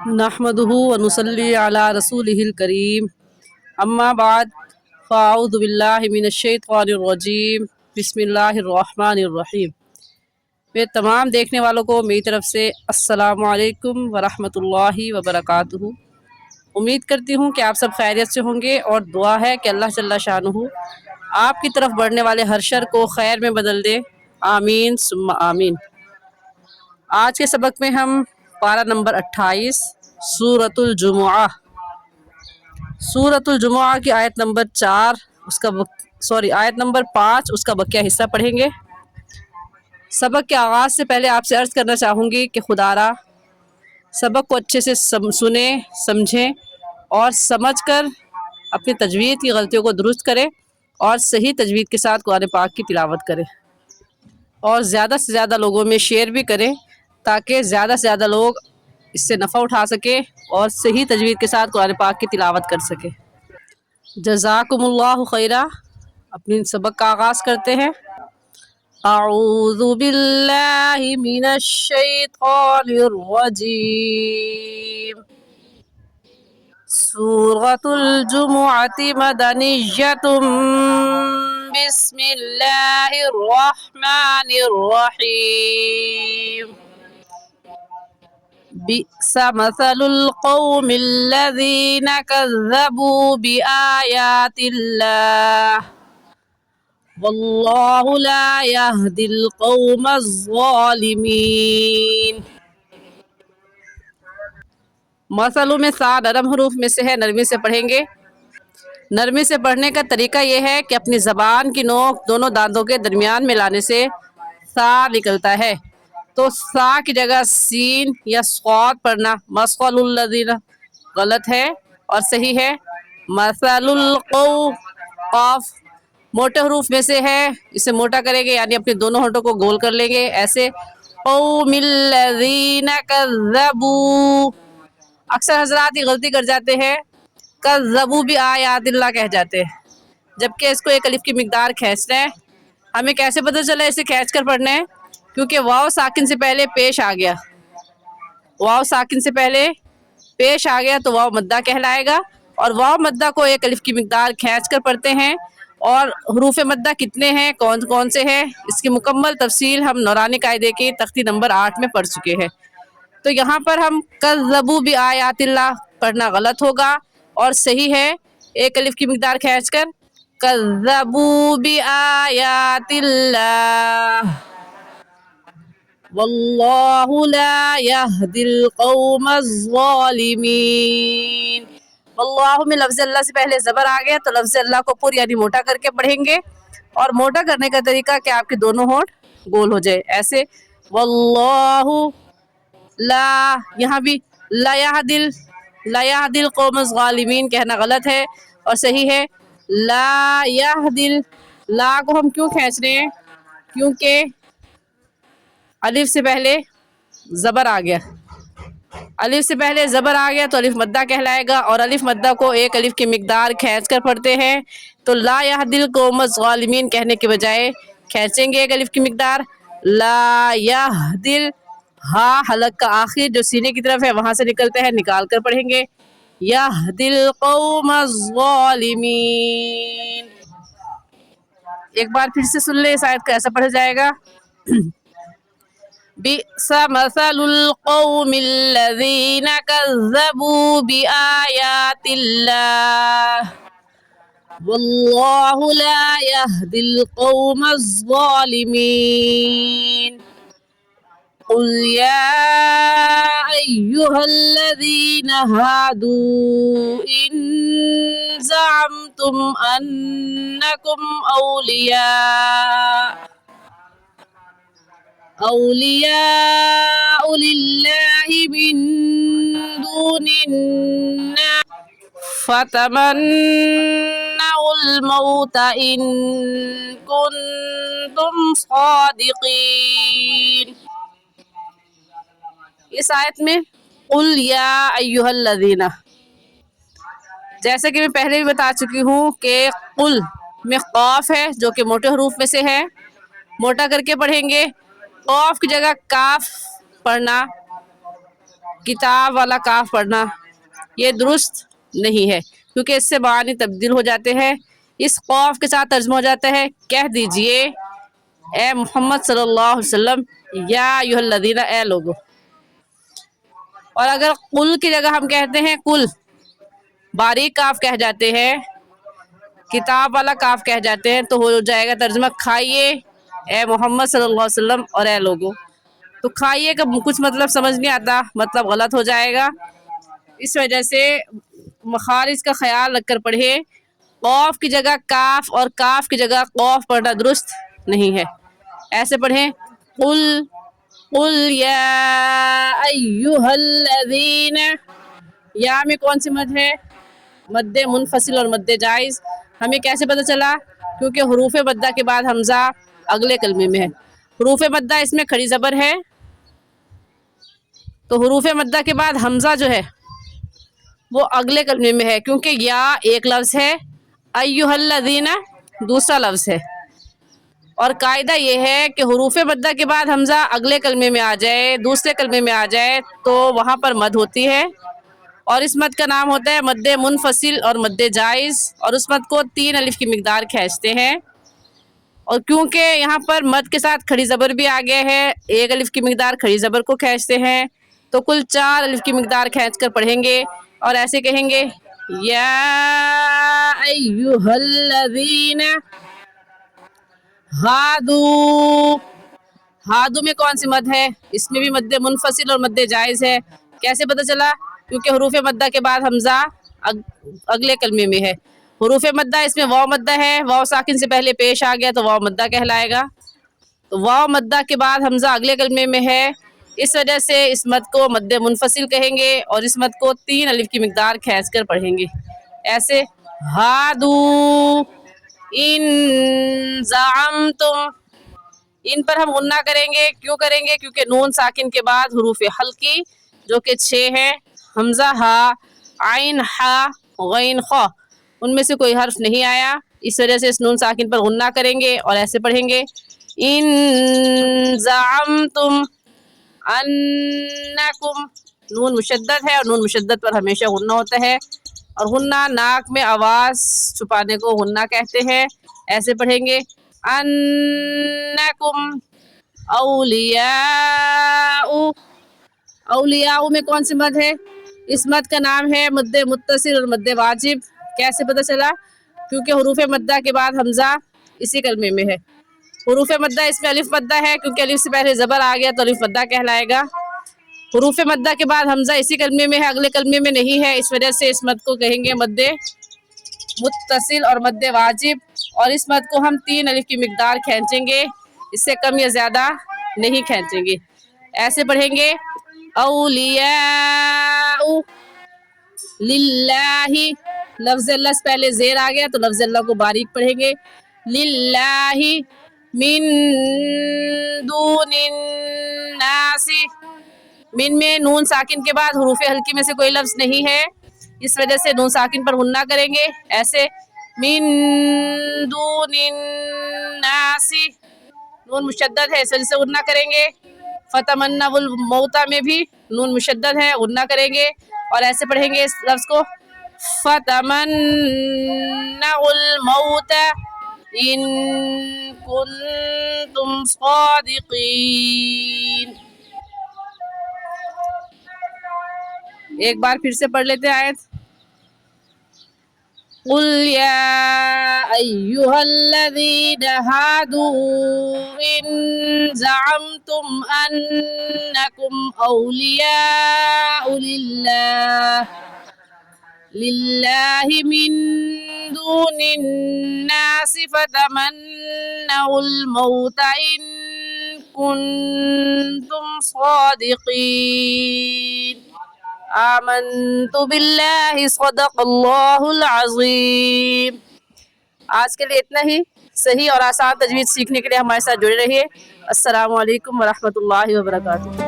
नहमदुहु व नुसल्ली अला रसूलिहिल करीम अम्मा बाद फ़अऊज़ु बिल्लाहि मिनश्शैतानिर्रजीम बिस्मिल्लाहिर्रहमानिर्रहीम। मेरे तमाम देखने वालों को मेरी तरफ से अस्सलामु अलैकुम व रहमतुल्लाहि व बरकातुहू। उम्मीद करती हूँ कि आप सब खैरियत से होंगे और दुआ है कि अल्लाह जल्ला शानुहु आपकी तरफ बढ़ने वाले हर शर को खैर में बदल दे। आमीन सुम्मा आमीन। आज के सबक में हम पारा नंबर 28 सूरतुल जुमुआ की आयत नंबर 4 आयत नंबर 5 उसका बकिया हिस्सा पढ़ेंगे। सबक के आगाज़ से पहले आपसे अर्ज़ करना चाहूँगी कि खुदारा सबक को अच्छे से सुने, समझें और समझकर अपनी तजवीद की गलतियों को दुरुस्त करें और सही तजवीद के साथ कुरान पाक की तिलावत करें और ज़्यादा से ज़्यादा लोगों में शेयर भी करें ताकि ज़्यादा से ज़्यादा लोग इससे नफ़ा उठा सके और सही तजवीद के साथ कुरान पाक की तिलावत कर सके। जज़ाकुमुल्लाहु खैरा। अपनी सबक का आगाज़ करते हैं। अऊज़ु बिल्लाहि मिनश शैतानिर रजीम। सूरतुल जुमुअति मदनिय्यतुम बिस्मिल्लाहिर रहमानिर रहीम। बि'स मसलुल कौमिल्लज़ीना कज़्ज़बू बिआयातिल्लाह वल्लाहु ला यहदिल कौमज़्ज़ालिमीन। मसलों में सा नरम हरूफ में से है, नरमी से पढ़ेंगे। नरमी से पढ़ने का तरीका ये है कि अपनी ज़बान की नोक दोनों दांतों के दरमियान में लाने से सा निकलता है, तो सा की जगह सीन या स्वाद पढ़ना मसलुल्लज़ीना गलत है और सही है मसलुल कौ। क़ाफ मोटे हरूफ में से है, इसे मोटा करेंगे यानी अपने दोनों होंठों को गोल कर लेंगे ऐसे कौमिल्लज़ीना कज़्ज़बू। अक्सर हजरात ये गलती कर जाते हैं, कज़्ज़बू भी आयातिल्लाह कह जाते हैं, जबकि इसको एक अलिफ की मिकदार खींचना है। हमें कैसे पता चला इसे खींच कर पढ़ना है? क्योंकि वाव साकिन से पहले पेश आ गया, वाव साकिन से पहले पेश आ गया तो वाव मद्दा कहलाएगा और वाव मद्दा को एक अलिफ की मिकदार खींच कर पढ़ते हैं। और हरूफ मद्दा कितने हैं, कौन कौन से हैं, इसकी मुकम्मल तफसील हम नौरानी कायदे की तख्ती नंबर 8 में पढ़ चुके हैं। तो यहाँ पर हम कज़्ज़बू भी आयातिल्लाह पढ़ना गलत होगा और सही है एक अलिफ की मिकदार खींचकर कज़्ज़बू भी आयातिल्लाह वल्लाहु ला यहदिल कौमज़्ज़ालिमीन। वल्लाहु में लफ्ज़ अल्लाह से पहले ज़बर आ गया तो लफ्ज़ अल्लाह को पूरी यानी मोटा करके पढ़ेंगे और मोटा करने का तरीका कि आपके दोनों होंठ गोल हो जाए ऐसे वल्लाहु ला। यहाँ भी ला यहदिल कौमज़्ज़ालिमीन कहना गलत है और सही है ला यहदिल। ला को हम क्यों खींच रहे हैं? क्योंकि अलिफ से पहले ज़बर आ गया, अलिफ से पहले ज़बर आ गया तो अलिफ मद्दा कहलाएगा और अलिफ मद्दा को एक अलिफ की मिकदार खींच कर पढ़ते हैं। तो ला यहदिल कौमज़्ज़ालिमीन कहने के बजाय खींचेंगे एक अलिफ की मिकदार ला यहदिल। हा हलक का आखिर जो सीने की तरफ है वहाँ से निकलता है, निकाल कर पढ़ेंगे यहदिल कौमज़्ज़ालिमीन। एक बार फिर से सुन ले इस आयत को, ऐसा पढ़ा जाएगा बि'स मसलुल कौमिल्लज़ीना कज़्ज़बू बिआयातिल्लाह वल्लाहु ला यहदिल कौमज़्ज़ालिमीन। क़ुल या अय्युहल्लज़ीना हादू इन ज़अमतुम अन्नकुम औलियाउ लिल्लाहि मिन दूनिन्नास फतमन्नउल मौता इन कुन्तुम सादिक़ीन। इस आयत में कुल या अय्युहल्लज़ीना, जैसे कि मैं पहले भी बता चुकी हूँ कि कुल में क़ाफ है जो कि मोटे हरूफ में से है, मोटा करके पढ़ेंगे। क़ाफ की जगह काफ पढ़ना, किताब वाला काफ पढ़ना ये दुरुस्त नहीं है, क्योंकि इससे मानी तब्दील हो जाते हैं। इस खौफ के साथ तर्जुमा हो जाता है, कह दीजिए ए मोहम्मद सल्लल्लाहु अलैहि वसल्लम, या अय्युहल्लज़ीना, ए लोगो। और अगर कुल की जगह हम कहते हैं कुल, बारीक काफ कह जाते हैं, किताब वाला काफ कह जाते हैं, तो हो जाएगा तर्जुमा खाइए ए मोहम्मद सल्लल्लाहु अलैहि वसल्लम और ए लोगो। तो खाइए का कुछ मतलब समझ नहीं आता, मतलब गलत हो जाएगा। इस वजह से मखारिज का ख्याल रखकर पढ़े। कौफ की जगह काफ और काफ की जगह कौफ पढ़ना दुरुस्त नहीं है। ऐसे पढ़ें, कुल कुल या अय्युहल्लज़ीन। या में कौन सी मद है? मद्दे मुनफसिल और मद्दे जायज़। हमें कैसे पता चला? क्योंकि हुरूफ मद्दा के बाद हमज़ा अगले कलमे में है। हुरूफ मद्दा इसमें खड़ी ज़बर है, तो हुरूफ मद्दा के बाद हमज़ा जो है वो अगले कलमे में है, क्योंकि या एक लफ्ज़ है, अय्युहल्लज़ीना दूसरा लफ्ज़ है। और कायदा ये है कि हुरूफ मद्दा के बाद हमज़ा अगले कलमे में आ जाए, दूसरे कलमे में आ जाए, तो वहाँ पर मद होती है। और इस मद का नाम होता है मद्दे मुनफसिल और मद्दे जायज़। और उस मद को 3 अलिफ की मिकदार खींचते हैं। और क्योंकि यहाँ पर मद के साथ खड़ी ज़बर भी आ गया है, 1 अलिफ की मिकदार खड़ी ज़बर को खींचते हैं, तो कुल 4 अलिफ की मिकदार खींच कर पढ़ेंगे। और ऐसे कहेंगे, या अय्युहल्लज़ीना हादू। हादू में कौन सी मद है? इसमें भी मद्दे मुनफसिल और मद्दे जायज़ है। कैसे पता चला? क्योंकि हुरूफ मद्दा के बाद हमज़ा अगले कलमे में है। हुरूफ मद्दा इसमें वाव मद्दा है, वाव साकिन से पहले पेश आ गया तो वाव मद्दा कहलाएगा। तो वाव मद्दा के बाद हमज़ा अगले कलमे में है, इस वजह से इस मद को मद्दे मुनफसिल कहेंगे और इस मद को 3 अलिफ की मिकदार खींच कर पढ़ेंगे। ऐसे, हादू इन ज़अमतुम। इन पर हम गुन्ना करेंगे। क्यों करेंगे? क्योंकि नून साकिन के बाद हुरूफ हल्की जो कि 6 हैं, हमज़ा हा, आइन हा, गैन खा, उनमें से कोई हर्फ नहीं आया, इस वजह से इस नून साकिन पर गुन्ना करेंगे और ऐसे पढ़ेंगे, इन ज़अमतुम अन्नकुम। नून मुशद्दद है और नून मुशद्दद पर हमेशा गुन्ना होता है, और गुन्ना नाक में आवाज़ छुपाने को गुन्ना कहते हैं। ऐसे पढ़ेंगे, अन्नकुम औलियाउ। औलियाउ में कौन सी मद है? इस मद का नाम है मद्दे मुत्तसिल और मद्दे वाजिब। कैसे पता चला? क्योंकि हुरूफ मद्दा के बाद हमज़ा इसी कलमे में है। हुरूफ मद्दा इसमें अलिफ मद्दा है, क्योंकि अलिफ से पहले ज़बर आ गया तो अलिफ मद्दा कहलाएगा। हुरूफ मद्दा के बाद हमज़ा इसी कलमे में है, अगले कलमे में नहीं है, इस वजह से इस मद को कहेंगे मद्दे मुत्तसिल और मद्दे वाजिब। और इस मद को हम 3 अलिफ की मिकदार खींचेंगे, इससे कम या ज़्यादा नहीं खींचेंगे। ऐसे पढ़ेंगे, औलियाउ लिल्लाही। लफ्ज़ अल्लाह से पहले ज़ेर आ गया तो लफ्ज़ अल्लाह को बारीक पढ़ेंगे, लिल्लाही मिन दूनिन नासी। मिन में नून साकिन के बाद हुरूफ हल्की में से कोई लफ्ज़ नहीं है, इस वजह से नून साकिन पर गुन्ना करेंगे। ऐसे, मिन दूनिन नासी, नून मुशद्दद है, इस वजह से गुन्ना करेंगे। फतमन्नाउल मौता में भी नून मुशद्दद है, गुन्ना करेंगे। और ऐसे पढ़ेंगे इस लफ्ज़ को, फतमन्नाउल मौता इन कुन्तुम सादिकीन। एक बार फिर से पढ़ लेते हैं आयत। कुल या अय्युहल्लज़ीना हादू इन ज़अमतुम अन्नकुम औलियाउ लिल्लाहि मिन दूनिन नासि फतमन्नाउल मौता इन कुन्तुम सादिकीन। आमन्तु बिल्लाहि सदक़ल्लाहुल अज़ीम। आज के लिए इतना ही। सही और आसान तजवीज़ सीखने के लिए हमारे साथ जुड़े रहिए। अस्सलामु अलैकुम व रहमतुल्लाहि व बरकातुहू।